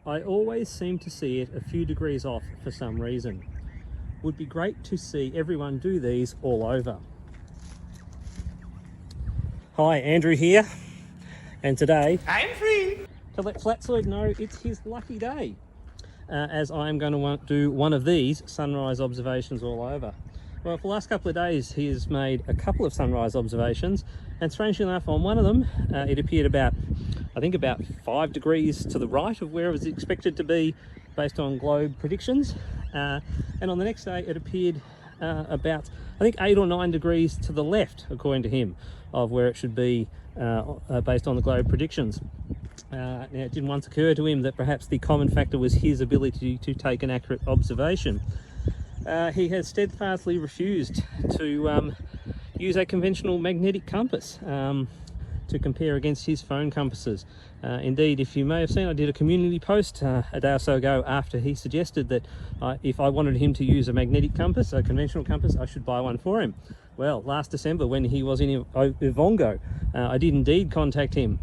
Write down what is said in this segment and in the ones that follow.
I always seem to see it a few degrees off for some reason. Would be great to see everyone do these all over. Hi, Andrew here, and today I'm free to let Flatzoid know it's his lucky day, as I'm going to do one of these sunrise observations all over. Well, for the last couple of days he has made a couple of sunrise observations, and strangely enough on one of them it appeared about 5 degrees to the right of where it was expected to be based on globe predictions, and on the next day it appeared about 8 or 9 degrees to the left, according to him, of where it should be based on the globe predictions. Now, it didn't once occur to him that perhaps the common factor was his ability to take an accurate observation. He has steadfastly refused to use a conventional magnetic compass to compare against his phone compasses. Indeed, if you may have seen, I did a community post a day or so ago after he suggested that if I wanted him to use a magnetic compass, a conventional compass, I should buy one for him. Well, last December when he was in Ivongo, I did indeed contact him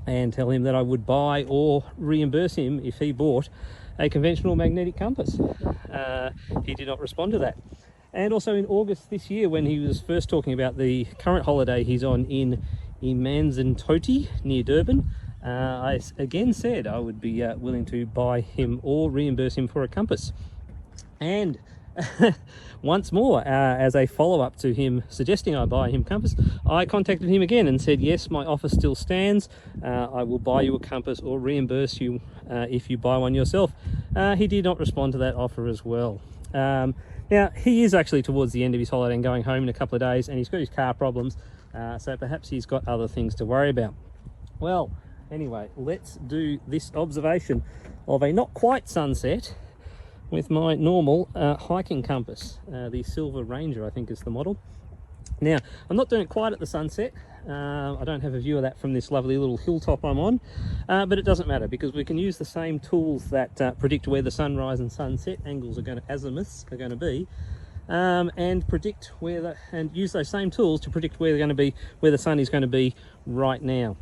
and tell him that I would buy or reimburse him if he bought a conventional magnetic compass. He did not respond to that. And also in August this year, when he was first talking about the current holiday he's on in Imanzantoti near Durban, I again said I would be willing to buy him or reimburse him for a compass. And once more, as a follow-up to him suggesting I buy him compass, I contacted him again and said, yes, my offer still stands. I will buy you a compass or reimburse you if you buy one yourself. He did not respond to that offer as well. Now, he is actually towards the end of his holiday and going home in a couple of days, and he's got his car problems, so perhaps he's got other things to worry about. Well, anyway, let's do this observation of a not quite sunset with my normal hiking compass. The Silver Ranger, I think, is the model. Now, I'm not doing it quite at the sunset. I don't have a view of that from this lovely little hilltop I'm on, but it doesn't matter because we can use the same tools that predict where the sunrise and sunset angles are azimuths are going to be, and predict and use those same tools to predict where they're going to be, where the sun is going to be right now.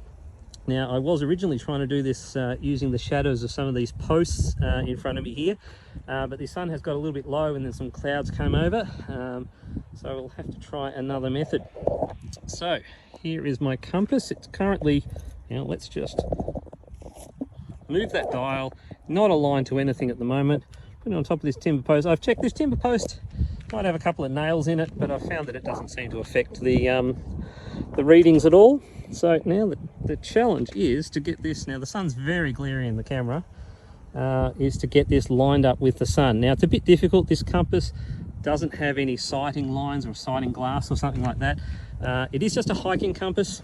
Now, I was originally trying to do this using the shadows of some of these posts in front of me here, but the sun has got a little bit low and then some clouds came over, so we'll have to try another method. So here is my compass. It's currently, now let's just move that dial, not aligned to anything at the moment, put it on top of this timber post. I've checked this timber post, might have a couple of nails in it, but I've found that it doesn't seem to affect the readings at all. So now the challenge is to get this, now the sun's very glary in the camera, is to get this lined up with the sun. Now it's a bit difficult. This compass doesn't have any sighting lines or sighting glass or something like that. It is just a hiking compass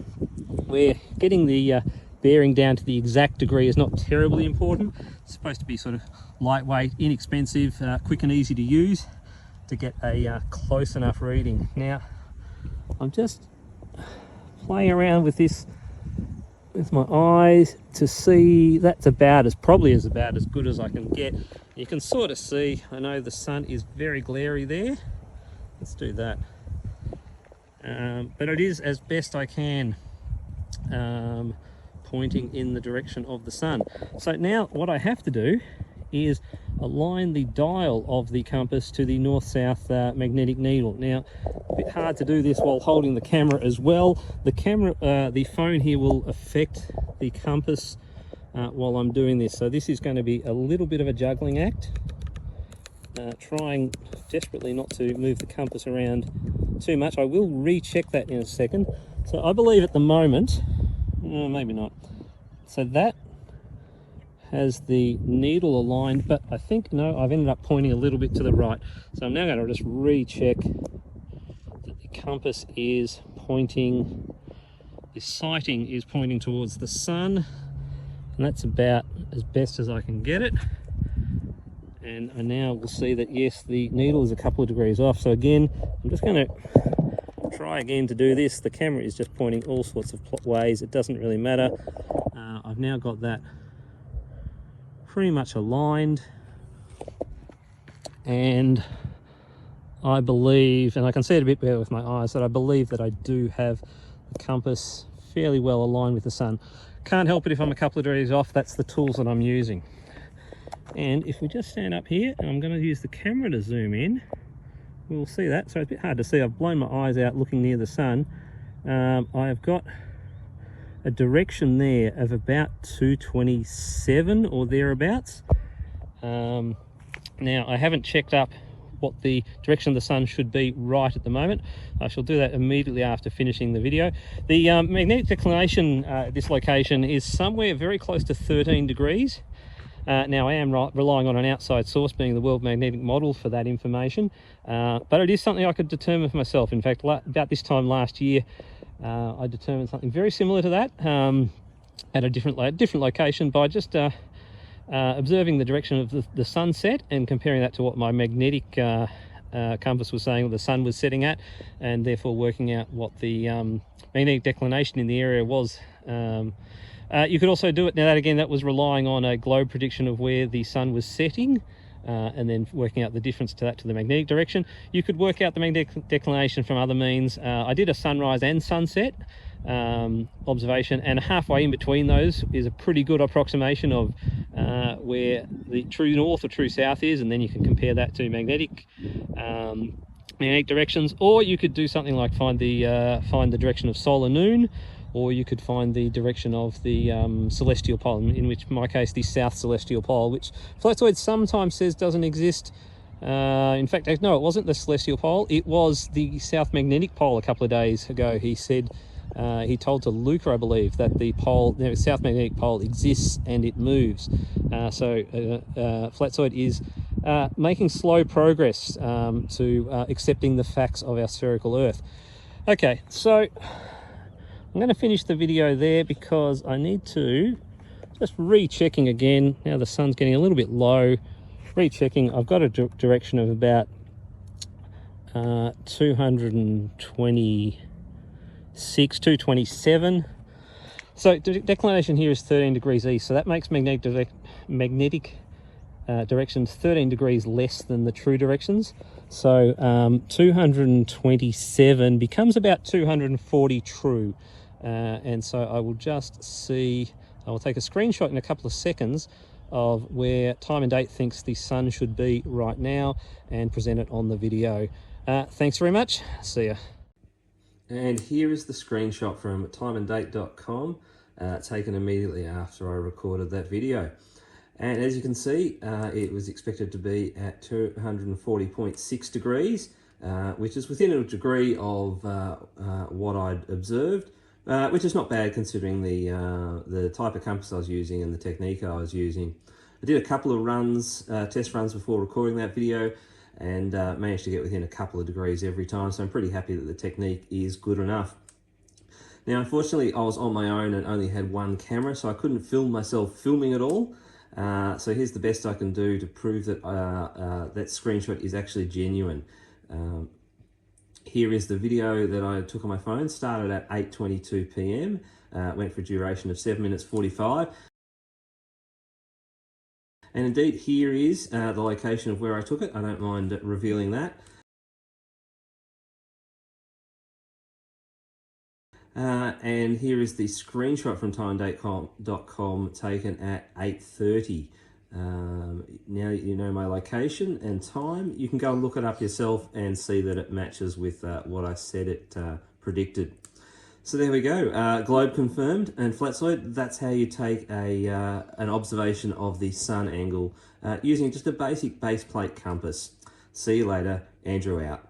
where getting the bearing down to the exact degree is not terribly important. It's supposed to be sort of lightweight, inexpensive, quick and easy to use to get a close enough reading. Now I'm just playing around with this with my eyes to see. That's probably about as good as I can get. You can sort of see, I know the sun is very glary there. Let's do that. But it is as best I can pointing in the direction of the sun. So now what I have to do is align the dial of the compass to the north-south magnetic needle. Now, a bit hard to do this while holding the camera as well. The phone here will affect the compass while I'm doing this. So this is going to be a little bit of a juggling act. Trying desperately not to move the compass around too much. I will recheck that in a second. So I believe at the moment, maybe not. So that has the needle aligned, but I think, no, I've ended up pointing a little bit to the right. So I'm now going to just recheck that the compass is pointing, the sighting is pointing towards the sun, and that's about as best as I can get it. And I now will see that, yes, the needle is a couple of degrees off. So again, I'm just going to try again to do this. The camera is just pointing all sorts of ways. It doesn't really matter. I've now got that pretty much aligned, and I believe, and I can see it a bit better with my eyes, that I believe that I do have the compass fairly well aligned with the sun. Can't help it if I'm a couple of degrees off. That's the tools that I'm using. And if we just stand up here, and I'm going to use the camera to zoom in, we'll see that. So it's a bit hard to see. I've blown my eyes out looking near the sun. I've got a direction there of about 227 or thereabouts. Now, I haven't checked up what the direction of the sun should be right at the moment. I shall do that immediately after finishing the video. The magnetic declination at this location is somewhere very close to 13 degrees. Now, I am relying on an outside source, being the World Magnetic Model, for that information, but it is something I could determine for myself. In fact, about this time last year, I determined something very similar to that at a different location by just observing the direction of the sunset and comparing that to what my magnetic compass was saying the sun was setting at, and therefore working out what the magnetic declination in the area was. You could also do it, now that again, that was relying on a globe prediction of where the sun was setting, and then working out the difference to that to the magnetic direction. You could work out the magnetic declination from other means. I did a sunrise and sunset observation, and halfway in between those is a pretty good approximation of where the true north or true south is, and then you can compare that to magnetic directions. Or you could do something like find the direction of solar noon, or you could find the direction of the celestial pole, in which, in my case, the south celestial pole, which Flatzoid sometimes says doesn't exist. In fact, no, it wasn't the celestial pole, it was the south magnetic pole. A couple of days ago, he said, he told to Luca, I believe, that the pole, the south magnetic pole, exists and it moves. So Flatzoid is making slow progress to accepting the facts of our spherical Earth. Okay, so I'm going to finish the video there because I need to just rechecking again. Now the sun's getting a little bit low. Rechecking, I've got a direction of about 226, 227. So declination here is 13 degrees east, so that makes magnetic directions 13 degrees less than the true directions. So 227 becomes about 240 true. And so I will just see, I will take a screenshot in a couple of seconds of where time and date thinks the sun should be right now and present it on the video. Thanks very much. See ya. And here is the screenshot from timeanddate.com, taken immediately after I recorded that video. And as you can see, it was expected to be at 240.6 degrees, which is within a degree of what I'd observed. Which is not bad considering the type of compass I was using and the technique I was using. I did a couple of runs, test runs before recording that video, and managed to get within a couple of degrees every time, so I'm pretty happy that the technique is good enough. Now, unfortunately, I was on my own and only had one camera, so I couldn't film myself filming it all. So here's the best I can do to prove that that screenshot is actually genuine. Here is the video that I took on my phone. Started at 8:22 p.m. Went for a duration of 7 minutes 45. And indeed, here is the location of where I took it. I don't mind revealing that. And here is the screenshot from timeanddate.com taken at 8:30. Now that you know my location and time, you can go and look it up yourself and see that it matches with what I said it predicted. So there we go, globe confirmed, and Flatzoid, that's how you take an observation of the sun angle using just a basic base plate compass. See you later, Andrew out.